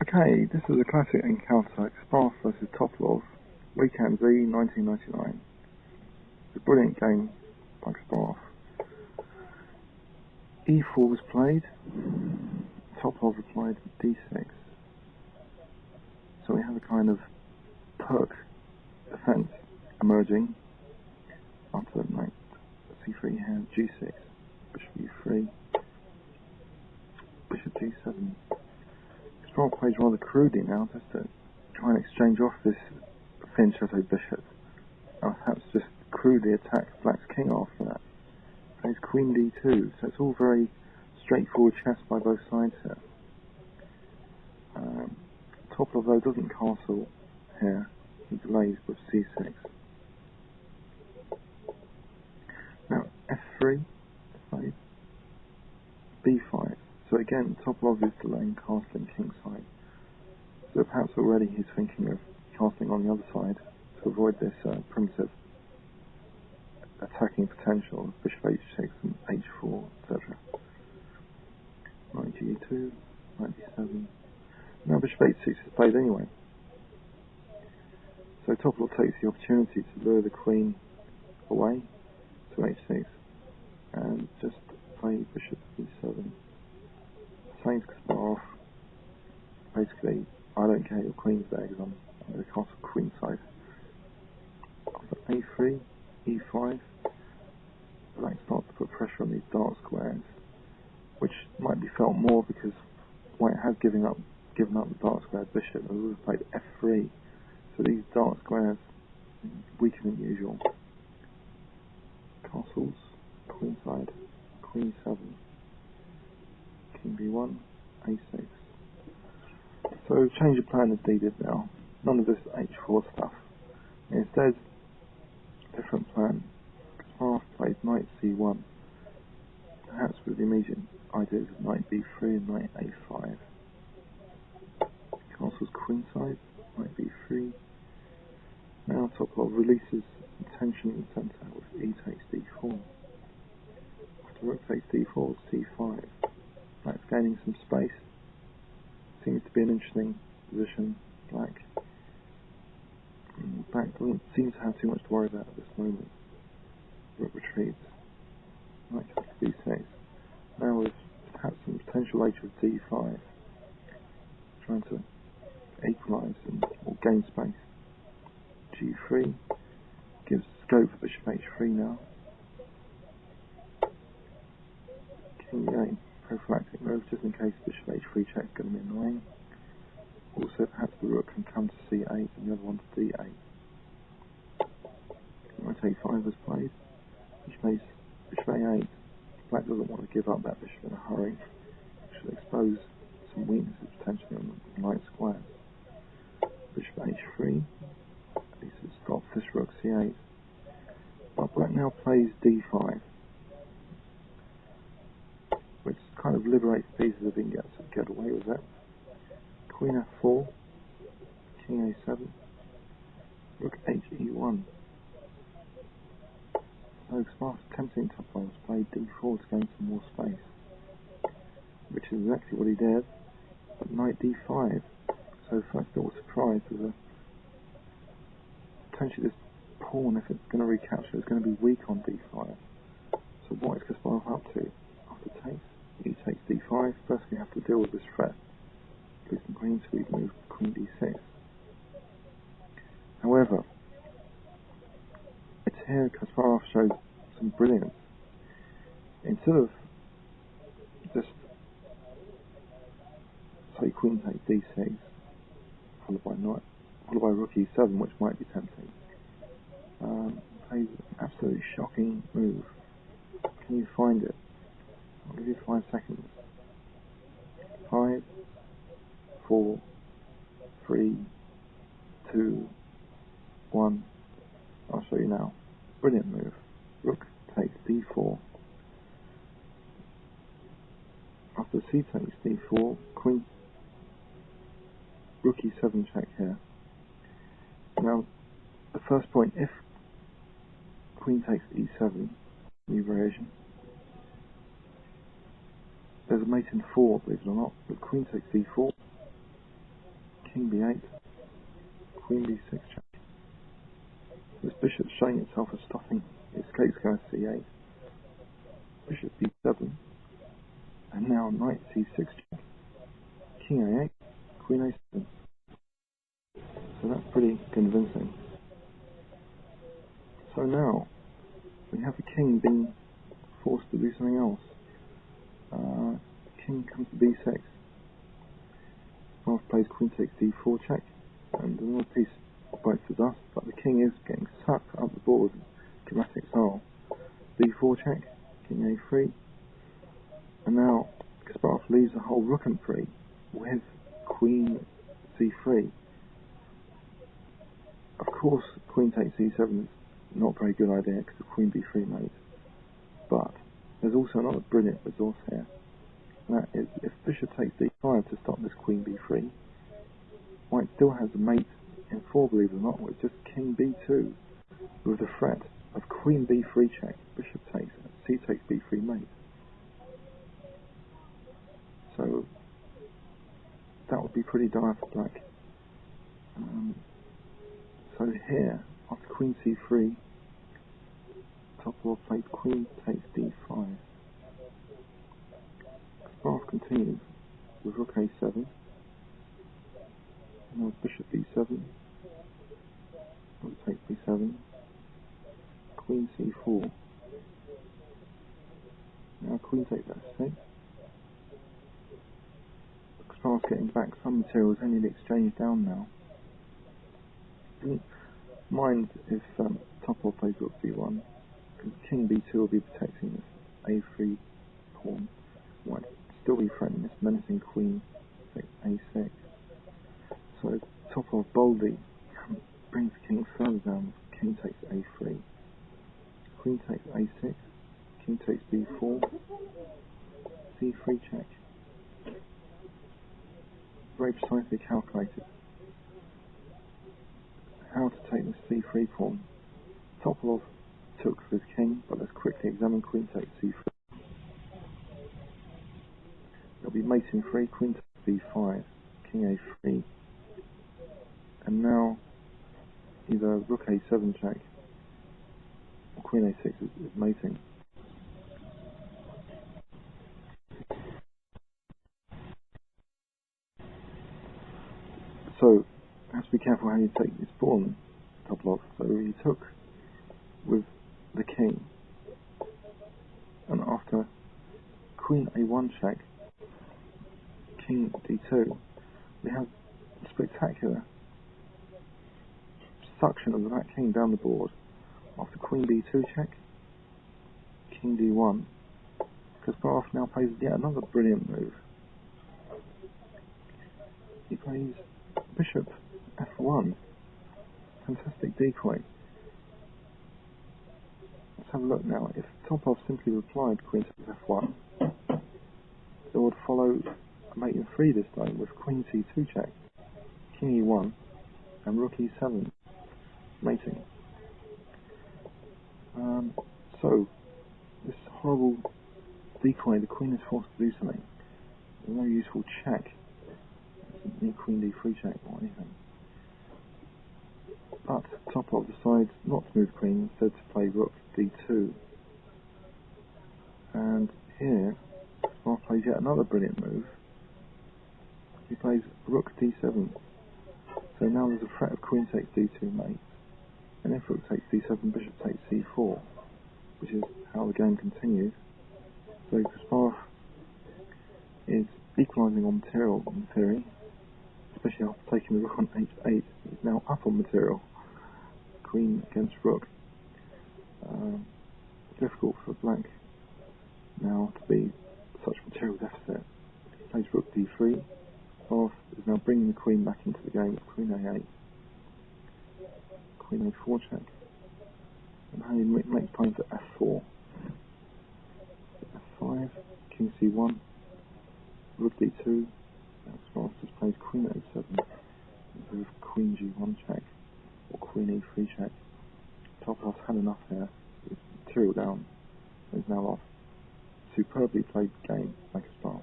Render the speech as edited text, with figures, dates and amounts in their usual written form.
Okay, this is a classic encounter, Kasparov versus Topalov, Weekend Z, 1999. It's a brilliant game by Kasparov. E4 was played, Topalov applied D6. So we have a kind of Pirc defense emerging after knight C3 here, G6, bishop E3, bishop D7. Kasparov plays rather crudely now, just to try and exchange off this Fianchettoed bishop, and perhaps just crudely attack Black's king after that. Plays Queen D2, so it's all very straightforward chess by both sides here. Topalov though doesn't castle here, he delays with C6. Now F3, played B5. So again, Topalov is delaying castling kingside. So perhaps already he's thinking of castling on the other side to avoid this primitive attacking potential of bishop H6 and H4, etc. Knight G2, Knight D7. Now bishop H6 is played anyway. So Topalov takes the opportunity to lure the queen away to H6 and just play bishop E7. Saying to Kasparov, basically, I don't care your queen's there because I'm going to castle queenside. After A3, E5, Black starts to put pressure on these dark squares, which might be felt more because White has given up the dark square bishop, and we've played F3, so these dark squares weaker than usual. Castles, queenside, Queen 7. King B1, A6. So change of plan is needed now. None of this H4 stuff. Instead, different plan. Kasparov played Knight C1. Perhaps with the immediate ideas of Knight B3 and Knight A5. Castles queenside, Knight B3. Now Topalov releases tension in the centre with E takes D4. After rook takes D4, C5. Black's gaining some space. Seems to be an interesting position. Black doesn't seem to have too much to worry about at this moment. Rook retreats. Knight takes D6. Now with perhaps some potential later of D5. Trying to equalise or gain space. G3 gives scope for bishop H3 now. King E8. Prophylactic move just in case bishop H3 check is going to be annoying. Also perhaps the rook can come to C8 and the other one to D8. Knight A5 was played. Bishop A8. Black doesn't want to give up that bishop in a hurry. It should expose some weaknesses potentially on the light squares. Bishop H3. At least it stops this rook C8. But Black now plays D5. Which kind of liberates pieces if he can get away with that. Queen F4, King A7, Rook HE1. So Kasparov's tempting Topalov to play D4 to gain some more space, which is exactly what he did. But Knight D5. So first little surprise was potentially this pawn, if it's going to recapture, is going to be weak on D5. So what is Kasparov up to? After takes, he takes D5. First we have to deal with this threat. Losing queen, so we move Queen D6. However, it's here Kasparov shows some brilliance. Instead of just say Queen takes D6, followed by Rook E7, which might be tempting. Plays an absolutely shocking move. Can you find it? I'll give you 5 seconds. 5, 4, 3, 2, 1. I'll show you now. Brilliant move. Rook takes D4. After C takes D4, Queen, Rook E7 check here. Now, the first point, if Queen takes E7, new variation, there's a mate in 4, believe it or not, but Queen takes D4, king b8, queen b6 check. This bishop's showing itself as stopping its escape going to c8, bishop b7, and now knight c6 check, king a8, queen a7. So that's pretty convincing. So now we have the king being forced to do something else. King comes to b6. Half plays queen takes d4 check, and another piece bites the dust, but the king is getting sucked up the board in dramatic style. d4 check, king a3, and now Kasparov leaves the whole rook and 3 with queen c3. Of course, queen takes c7 is not a very good idea because of queen b3 mate, but there's also another brilliant resource here. That is, if bishop takes d5 to stop this queen b3, white still has a mate in 4, believe it or not, with just king b2 with the threat of queen b3 check, bishop takes, c takes b3 mate. So that would be pretty dire for black. So here, after queen c3, Topalov played queen takes d5. Kasparov continues with rook a7, now bishop b7, rook takes b7, queen c4, now queen takes f6. Kasparov's getting back some materials, only the exchange down now. Didn't mind if Topalov plays rook b1, because king b2 will be protecting this a3 pawn. White still be threatening this menacing queen takes a6. So Topalov boldly brings the king further down. King takes a3, queen takes a6, king takes b4, c3 check. Very precisely calculated how to take this c3 pawn. Topalov took for his king, but let's quickly examine queen takes c3. There'll be mate in 3, queen takes b5, king a3, and now either rook a7 check or queen a6 is mating. So, you have to be careful how you take this pawn, Topalov. So he took with the king, and after queen a1 check, king d2, we have spectacular suction of the black king down the board. After queen b2 check, king d1, Kasparov now plays yet another brilliant move. He plays bishop f1, fantastic decoy. Let's have a look now. If Topalov simply replied queen takes f1, it would follow mate in 3 this time with queen c2 check, king e1, and rook e7 mating. So this horrible decoy, the queen is forced to do something. A very useful check. Near queen d3 check or anything. But Topalov decides not to move queen, instead to play rook d2. And here, Kasparov plays yet another brilliant move. He plays rook d7. So now there's a threat of queen takes d2 mate. And if rook takes d7, bishop takes c4, which is how the game continues. So Kasparov is equalising on material in theory, especially after taking the rook on h8. He's now up on material. Queen against rook. Difficult for black now to be such material deficit. He plays rook d3. Kasparov is now bringing the queen back into the game with queen a8. Queen a4 check. And now he makes plans at f4. f5, king c1, rook d2. Kasparov just plays queen a7 with queen g1 check or queen e3 check. Topalov's had enough here. Material down. He's now off. Superbly played game by Kasparov.